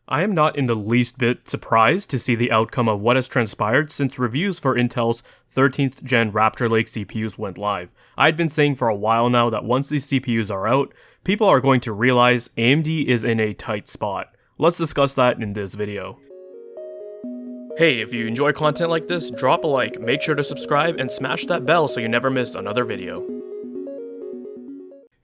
I am not in the least bit surprised to see the outcome of what has transpired since reviews for Intel's 13th gen Raptor Lake CPUs went live. I'd been saying for a while now that once these CPUs are out, people are going to realize AMD is in a tight spot. Let's discuss that in this video. Hey, if you enjoy content like this, drop a like, make sure to subscribe, and smash that bell so you never miss another video.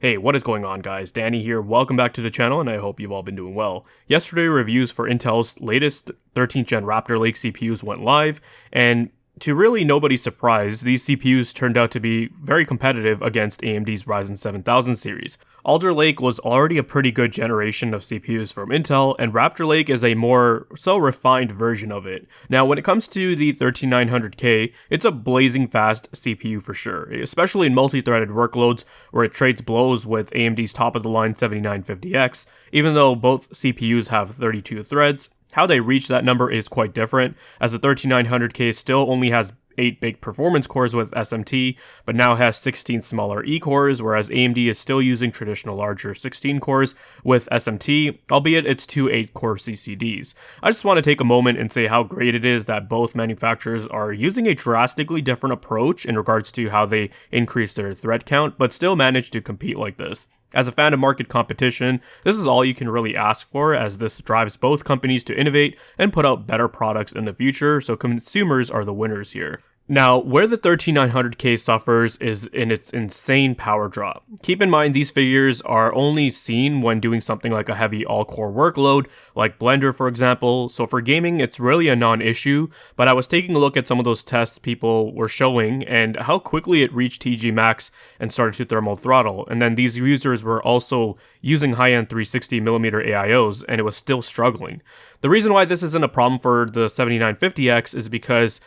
Hey, what is going on guys? Danny here, welcome back to the channel and I hope you've all been doing well. Yesterday reviews for Intel's latest 13th gen Raptor Lake CPUs went live, and to really nobody's surprise, these CPUs turned out to be very competitive against AMD's Ryzen 7000 series. Alder Lake was already a pretty good generation of CPUs from Intel, and Raptor Lake is a more refined version of it. Now, when it comes to the 13900K, it's a blazing fast CPU for sure, especially in multi-threaded workloads where it trades blows with AMD's top-of-the-line 7950X, even though both CPUs have 32 threads. How they reach that number is quite different, as the 13900K still only has 8 big performance cores with SMT, but now has 16 smaller E-cores, whereas AMD is still using traditional larger 16 cores with SMT, albeit it's 2 8-core CCDs. I just want to take a moment and say how great it is that both manufacturers are using a drastically different approach in regards to how they increase their thread count, but still manage to compete like this. As a fan of market competition, this is all you can really ask for, as this drives both companies to innovate and put out better products in the future, so consumers are the winners here. Now, where the 13900K suffers is in its insane power draw. Keep in mind these figures are only seen when doing something like a heavy all-core workload, like Blender for example, so for gaming it's really a non-issue, but I was taking a look at some of those tests people were showing and how quickly it reached TG max and started to thermal throttle, and then these users were also using high-end 360mm AIOs and it was still struggling. The reason why this isn't a problem for the 7950X is because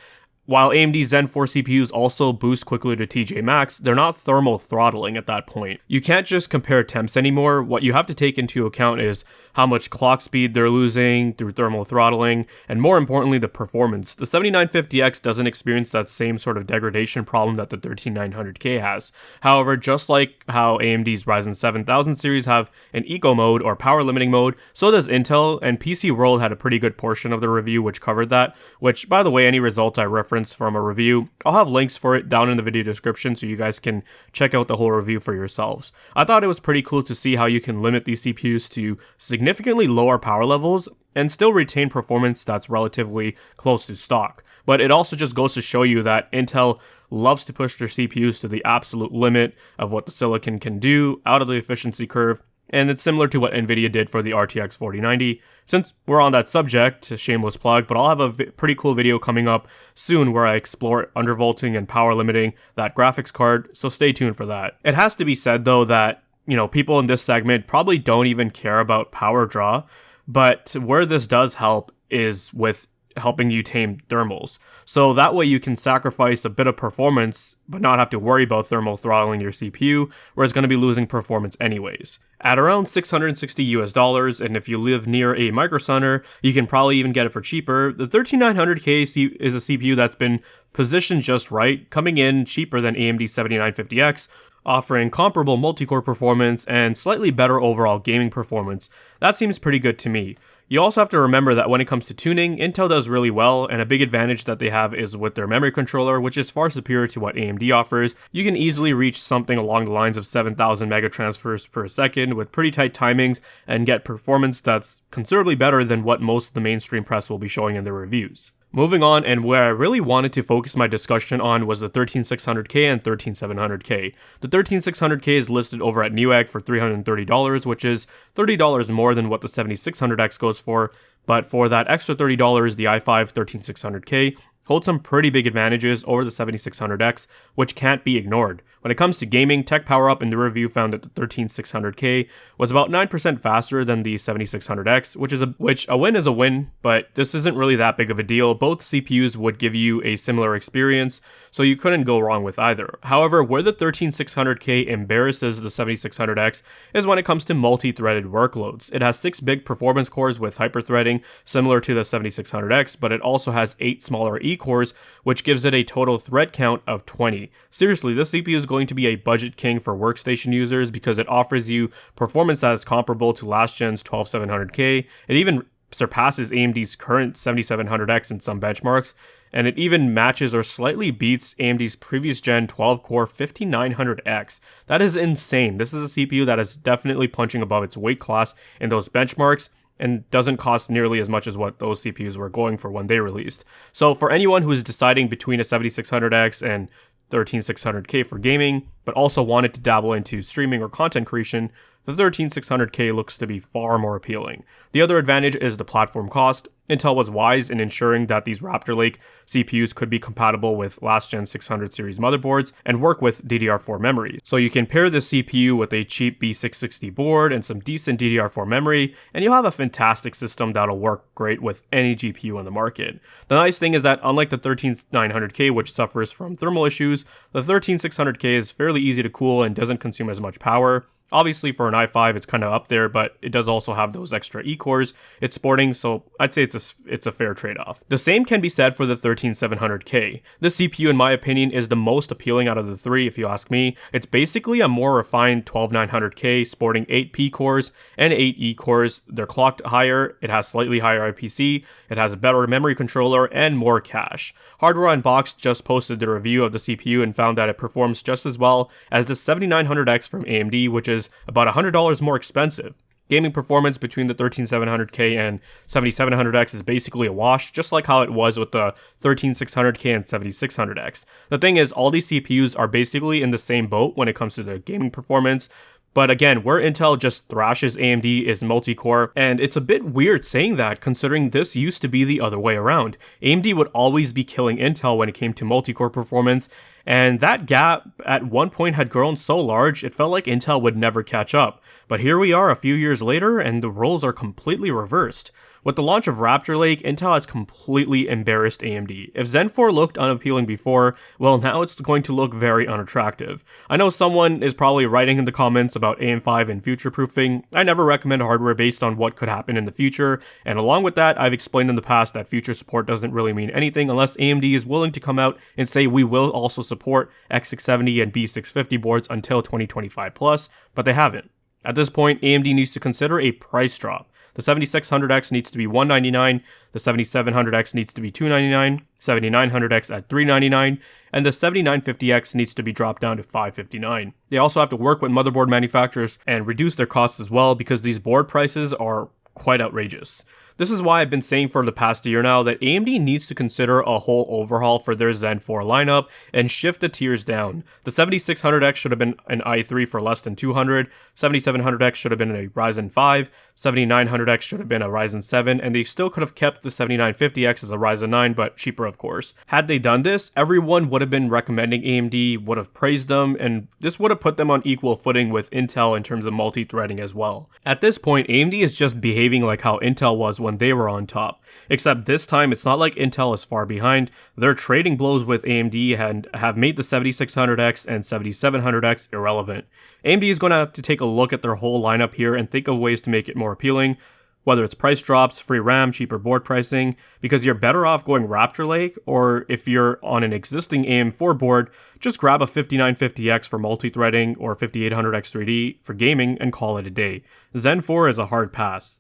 while AMD Zen 4 CPUs also boost quickly to TJ Max, they're not thermal throttling at that point. You can't just compare temps anymore. What you have to take into account is how much clock speed they're losing through thermal throttling, and more importantly, the performance. The 7950X doesn't experience that same sort of degradation problem that the 13900K has. However, just like how AMD's Ryzen 7000 series have an eco mode or power limiting mode, so does Intel, and PC World had a pretty good portion of the review which covered that, which by the way, any results I reference from a review, I'll have links for it down in the video description so you guys can check out the whole review for yourselves. I thought it was pretty cool to see how you can limit these CPUs to significantly lower power levels and still retain performance that's relatively close to stock. But it also just goes to show you that Intel loves to push their CPUs to the absolute limit of what the silicon can do out of the efficiency curve, and it's similar to what Nvidia did for the RTX 4090. Since we're on that subject, a shameless plug, but I'll have a pretty cool video coming up soon where I explore undervolting and power limiting that graphics card, so stay tuned for that. It has to be said though that, people in this segment probably don't even care about power draw, but where this does help is with helping you tame thermals. So that way you can sacrifice a bit of performance but not have to worry about thermal throttling your CPU, where it's going to be losing performance anyways. At around $660 and if you live near a Micro Center, you can probably even get it for cheaper. The 13900K is a CPU that's been positioned just right, coming in cheaper than AMD 7950X, offering comparable multi-core performance and slightly better overall gaming performance. That seems pretty good to me. You also have to remember that when it comes to tuning, Intel does really well, and a big advantage that they have is with their memory controller, which is far superior to what AMD offers. You can easily reach something along the lines of 7,000 megatransfers per second with pretty tight timings and get performance that's considerably better than what most of the mainstream press will be showing in their reviews. Moving on, and where I really wanted to focus my discussion on was the 13600K and 13700K. The 13600K is listed over at Newegg for $330, which is $30 more than what the 7600X goes for, but for that extra $30, the i5 13600K holds some pretty big advantages over the 7600X, which can't be ignored. When it comes to gaming, Tech Power Up in the review found that the 13600K was about 9% faster than the 7600X, which a win is a win, but this isn't really that big of a deal. Both CPUs would give you a similar experience, so you couldn't go wrong with either. However, where the 13600K embarrasses the 7600X is when it comes to multi-threaded workloads. It has 6 big performance cores with hyperthreading, similar to the 7600X, but it also has 8 smaller E-cores, which gives it a total thread count of 20. Seriously, this CPU is going to be a budget king for workstation users because it offers you performance that is comparable to last gen's 12700K. It even surpasses AMD's current 7700X in some benchmarks, and it even matches or slightly beats AMD's previous gen 12-core 5900X. That is insane. This is a CPU that is definitely punching above its weight class in those benchmarks, and doesn't cost nearly as much as what those CPUs were going for when they released. So for anyone who is deciding between a 7600X and 13600K for gaming, but also wanted to dabble into streaming or content creation, the 13600K looks to be far more appealing. The other advantage is the platform cost. Intel was wise in ensuring that these Raptor Lake CPUs could be compatible with last gen 600 series motherboards and work with DDR4 memory. So you can pair this CPU with a cheap B660 board and some decent DDR4 memory, and you'll have a fantastic system that'll work great with any GPU on the market. The nice thing is that unlike the 13900K, which suffers from thermal issues, the 13600K is fairly easy to cool and doesn't consume as much power. Obviously for an i5 it's kind of up there, but it does also have those extra E-cores it's sporting, so I'd say it's a fair trade-off. The same can be said for the 13700K. This CPU in my opinion is the most appealing out of the three if you ask me. It's basically a more refined 12900K sporting 8 P-cores and 8 E-cores. They're clocked higher, it has slightly higher IPC, it has a better memory controller, and more cache. Hardware Unboxed just posted the review of the CPU and found that it performs just as well as the 7900X from AMD, which is about $100 more expensive. Gaming performance between the 13700K and 7700X is basically a wash, just like how it was with the 13600K and 7600X. The thing is, all these CPUs are basically in the same boat when it comes to the gaming performance. But again, where Intel just thrashes AMD is multi-core, and it's a bit weird saying that considering this used to be the other way around. AMD would always be killing Intel when it came to multi-core performance, and that gap at one point had grown so large it felt like Intel would never catch up. But here we are a few years later and the roles are completely reversed. With the launch of Raptor Lake, Intel has completely embarrassed AMD. If Zen 4 looked unappealing before, well now it's going to look very unattractive. I know someone is probably writing in the comments about AM5 and future-proofing. I never recommend hardware based on what could happen in the future, and along with that, I've explained in the past that future support doesn't really mean anything unless AMD is willing to come out and say we will also support X670 and B650 boards until 2025 plus, but they haven't. At this point, AMD needs to consider a price drop. The 7600X needs to be $199, the 7700X needs to be $299, 7900X at $399, and the 7950X needs to be dropped down to $559. They also have to work with motherboard manufacturers and reduce their costs as well because these board prices are quite outrageous. This is why I've been saying for the past year now that AMD needs to consider a whole overhaul for their Zen 4 lineup and shift the tiers down. The 7600X should have been an i3 for less than $200, 7700X should have been a Ryzen 5, 7900X should have been a Ryzen 7, and they still could have kept the 7950X as a Ryzen 9, but cheaper of course. Had they done this, everyone would have been recommending AMD, would have praised them, and this would have put them on equal footing with Intel in terms of multi-threading as well. At this point, AMD is just behaving like how Intel was when they were on top. Except this time, it's not like Intel is far behind. They're trading blows with AMD and have made the 7600X and 7700X irrelevant. AMD is going to have to take a look at their whole lineup here and think of ways to make it more appealing, whether it's price drops, free RAM, cheaper board pricing, because you're better off going Raptor Lake, or if you're on an existing AM4 board, just grab a 5950X for multi-threading or 5800X 3D for gaming and call it a day. Zen 4 is a hard pass.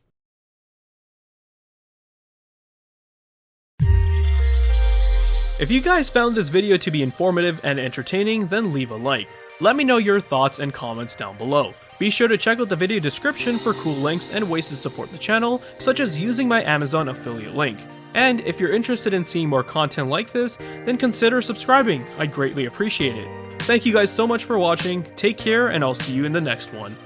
If you guys found this video to be informative and entertaining, then leave a like. Let me know your thoughts and comments down below. Be sure to check out the video description for cool links and ways to support the channel, such as using my Amazon affiliate link. And if you're interested in seeing more content like this, then consider subscribing, I'd greatly appreciate it. Thank you guys so much for watching, take care, and I'll see you in the next one.